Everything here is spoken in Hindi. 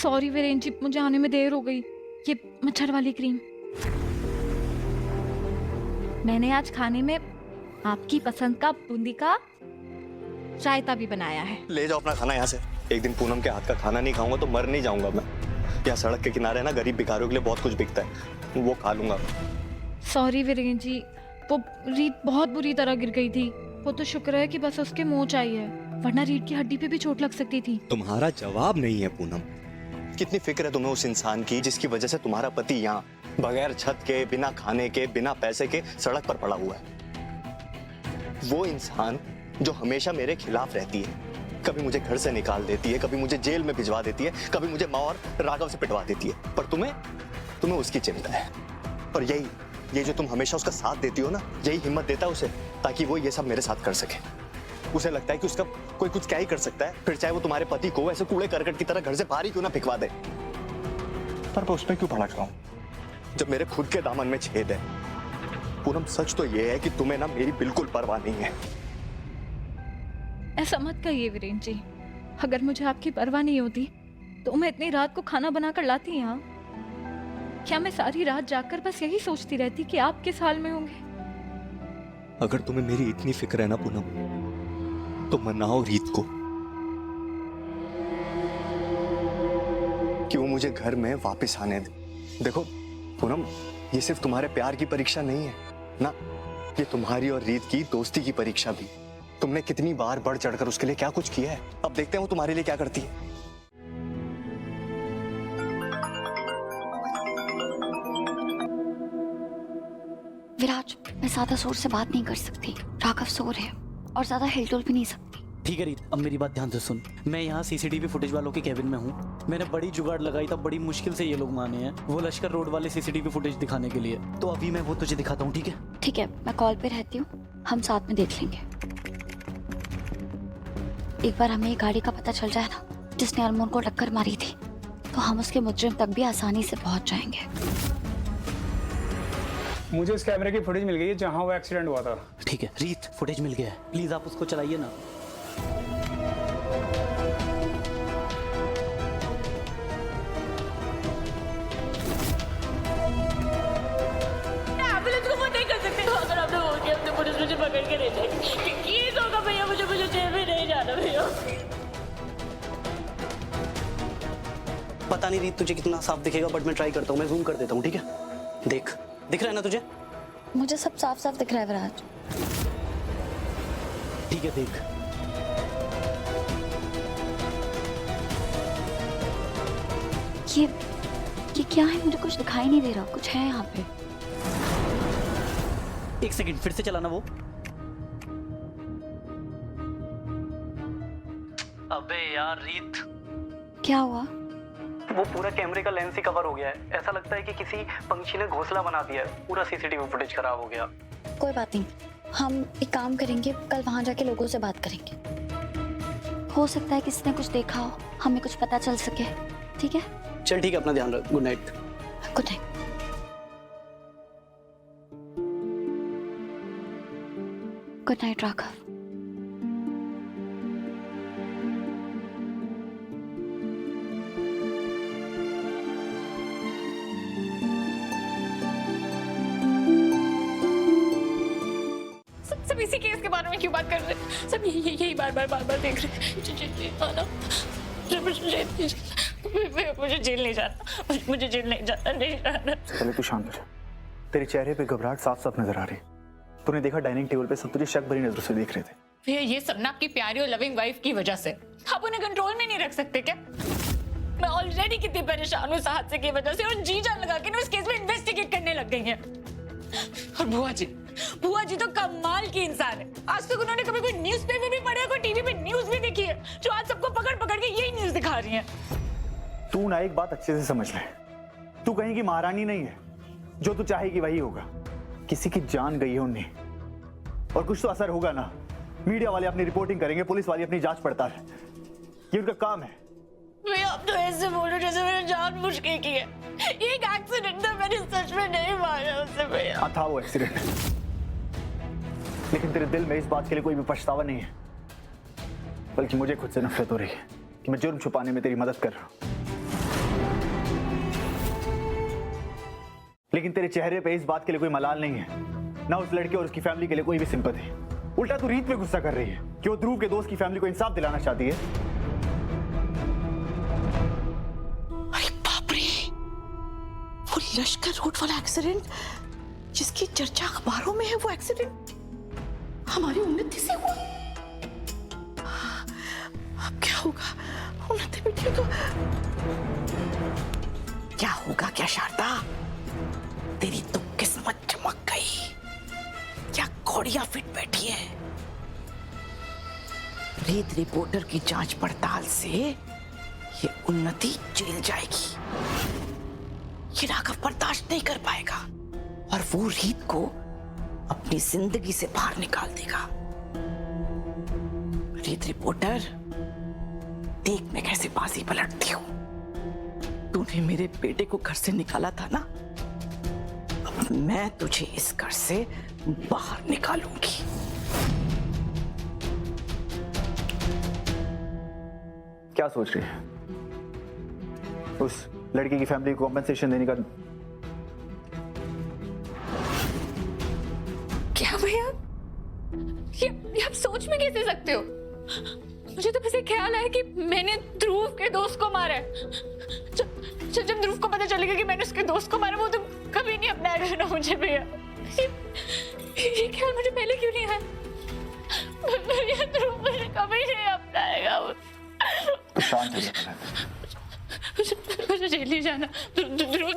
सॉरी वीरेन जी, मुझे आने में देर हो गई। ये मच्छर वाली क्रीम मैंने आज खाने में आपकी पसंद का बूंदी का रायता भी बनाया है। ले जाओ अपना खाना यहाँ से। एक दिन पूनम के हाथ का खाना नहीं खाऊंगा तो मर नहीं जाऊंगा मैं। यहाँ सड़क के किनारे ना गरीब भिखारियों के लिए बहुत कुछ बिकता है, वो खा लूंगा। सॉरी वीरेन जी, वो रीत बहुत बुरी तरह गिर गई थी। वो तो शुक्र है कि बस उसके मोच आई है, वरना रीत की हड्डी पे भी चोट लग सकती थी। तुम्हारा जवाब नहीं है पूनम। कितनी फिक्र है तुम्हें उस इंसान की जिसकी वजह से तुम्हारा पति यहाँ बगैर छत के, बिना खाने के, बिना पैसे के सड़क पर पड़ा हुआ है। वो इंसान जो हमेशा मेरे खिलाफ रहती है, कभी मुझे घर से निकाल देती है, कभी मुझे जेल में भिजवा देती है, कभी मुझे माँ और राघव से पिटवा देती है। पर तुम्हें उसकी चिंता है। और ये जो तुम हमेशा उसका साथ देती हो ना, यही हिम्मत देता है उसे, ताकि वो ये सब मेरे साथ कर सके। उसे लगता है कि उसका कोई कुछ क्या ही कर सकता है, फिर चाहे वो तुम्हारे पति को ऐसे कूड़े करकट की तरह घर से बाहर ही क्यों ना फिकवा दे। पर मैं उस पर क्यों भड़क रहा हूं जब मेरे खुद के दामन में छेद है। पूनम, सच तो ये है कि तुम्हें ना मेरी बिल्कुल परवाह नहीं है। ऐसा मत कहिए वीरेन जी, अगर मुझे आपकी परवाह नहीं होती तो मैं इतनी रात को खाना बनाकर लाती यहाँ। क्या मैं सारी रात जागकर बस यही सोचती रहती कि आप किस हाल में होंगे। अगर तुम्हें मेरी इतनी फिक्र है ना पूनम, तो मनाओ रीत को कि वो मुझे घर में वापस आने दे। देखो पूनम, ये सिर्फ तुम्हारे प्यार की परीक्षा नहीं है ना, ये तुम्हारी और रीत की दोस्ती की परीक्षा भी। तुमने कितनी बार बढ़ चढ़कर उसके लिए क्या कुछ किया है, अब देखते हैं वो तुम्हारे लिए क्या करती है। विराज, मैं ज्यादा जोर से बात नहीं कर सकती। राघव सो रहे हैं और ज्यादा हिलडुल भी नहीं सकती। ठीक है रीत, अब मेरी बात ध्यान से सुन। मैं यहाँ सीसीटीवी फुटेज वालों के कैबिन में हूँ। मैंने बड़ी जुगाड़ लगाई था, बड़ी मुश्किल से ये लोग माने हैं वो लश्कर रोड वाले सीसीटीवी फुटेज दिखाने के लिए। तो अभी मैं वो तुझे दिखाता हूँ, ठीक है? ठीक है, मैं कॉल पे रहती हूँ, हम साथ में देख लेंगे। एक बार हमें एक गाड़ी का पता चल जाए ना जिसने अरमान को टक्कर मारी थी, तो हम उसके मुजरिम तक भी आसानी से पहुंच जाएंगे। मुझे उस कैमरे की फुटेज मिल गई है जहां वो एक्सीडेंट हुआ था। ठीक है रीत, फुटेज मिल गया है, प्लीज आप उसको चलाइए ना। एम्बुलेंस को फोन नहीं कर सकते। तो अगर आपने फोन किया तो पुलिस मुझे पकड़ के ले जाएगी। प्लीज होगा भैया, मुझे जेल में नहीं जाना भैया। पता नहीं रीत तुझे कितना साफ दिखेगा, बट मैं ट्राई करता हूँ। मैं जूम कर देता हूँ, ठीक है? देख, दिख रहा है ना तुझे? मुझे सब साफ साफ दिख रहा है विराज। ठीक है, देख। ये क्या है? मुझे कुछ दिखाई नहीं दे रहा। कुछ है यहाँ पे। एक सेकंड, फिर से चलाना वो। अबे यार रीत, क्या हुआ? वो पूरा कैमरे का लेंस ही कवर हो गया है। ऐसा लगता है कि किसी पंछी ने घोंसला बना दिया है। पूरा सीसीटीवी फुटेज खराब हो गया। कोई बात नहीं, हम एक काम करेंगे, कल वहां जाके लोगों से बात करेंगे। हो सकता है किसी ने कुछ देखा हो, हमें कुछ पता चल सके। ठीक है? चल ठीक है, अपना ध्यान रख। Good night. Good night. Good night Raghav. सब इसी केस के बारे में क्यों बात कर रहे हैं? सब यही बार बार देख रहे हैं। मुझे जेल नहीं जाना, मुझे जेल नहीं जाना, नहीं जाना। पहले तू शांत हो जा। तेरे चेहरे पे घबराहट साफ साफ नजर आ रही। तूने देखा डाइनिंग टेबल पे सब तुझे शक भरी नजरों से देख रहे थे। भैया ये सब ना आपकी प्यारी और लविंग वाइफ की वजह से। आप उन्हें कंट्रोल में नहीं रख सकते क्या? मैं ऑलरेडी कितनी परेशान हूँ इस हादसे की वजह से, और जी जान लगा के ना इस केस में इन्वेस्टिगेट करने लग गई हैं। और बुआ जी तो कमाल की इंसान है। आज तक उन्होंने कभी कोई न्यूज़पेपर भी पढ़ा, कोई टीवी पे न्यूज़ भी देखी है, जो आज सबको पकड़ पकड़ के यही न्यूज़ दिखा रही हैं। तू ना एक बात अच्छे से समझ ले, तू कहीं की महारानी नहीं है। जो तू चाहेगी वही होगा। किसी की जान गई है उन्हें, और कुछ तो असर होगा ना। मीडिया वाले अपनी रिपोर्टिंग करेंगे, पुलिस वाले अपनी जांच पड़ताल, ये उनका काम है। भैया आप तो ऐसे बोलो जैसे मैंने जानबूझ के की है। ये एक एक्सीडेंट था, मैंने सच में नहीं मारा उसे भैया। हाँ था वो एक्सीडेंट, लेकिन तेरे दिल में इस बात के लिए कोई भी पछतावा नहीं है, बल्कि मुझे खुद से नफरत हो रही है कि मैं जुर्म छुपाने में तेरी मदद कर रहा हूँ। लेकिन तेरे चेहरे पे इस बात के लिए कोई मलाल नहीं है, ना उस लड़के और उसकी फैमिली के लिए कोई भी सिंपैथी। उल्टा तू रीत पे गुस्सा कर रही है कि वो ध्रुव के दोस्त की फैमिली को इंसाफ दिलाना चाहती है। अरे बाप रे, वो लश्कर रोड वाला एक्सीडेंट जिसकी चर्चा अखबारों में है, वो एक्सीडेंट हमारी उन्नति से हुआ। अब क्या होगा उन्नति बेटी को? क्या होगा क्या शारदा? तेरी तो किस्मत चमक गई, क्या कौड़ियां फिट बैठी है। रीत रिपोर्टर की जांच पड़ताल से ये उन्नति जेल जाएगी। ये राघव बर्दाश्त नहीं कर पाएगा और वो रीत को अपनी जिंदगी से बाहर निकाल देगा। रीत रिपोर्टर, देख मैं कैसे बाजी पलटती हूँ। तूने मेरे बेटे को घर से निकाला था ना, अब मैं तुझे इस घर से बाहर निकालूंगी। क्या सोच रही है? उस लड़की की फैमिली को कॉम्पेंसेशन देने का? क्या भैया, ये आप सोच में कैसे सकते हो? मुझे तो बस ये ख्याल आया कि मैंने ध्रुव के दोस्त को मारा है। जब ध्रुव को पता चलेगा कि मैंने उसके दोस्त को मारा, वो तो कभी नहीं अपनाएगा ना मुझे भैया। ये ख्याल मुझे पहले क्यों नहीं आया? भैया ध्रुव मुझे कभी नहीं अपनाएगा। तो शांत हो जा। मुझे जेल ही जाना। ध्रुव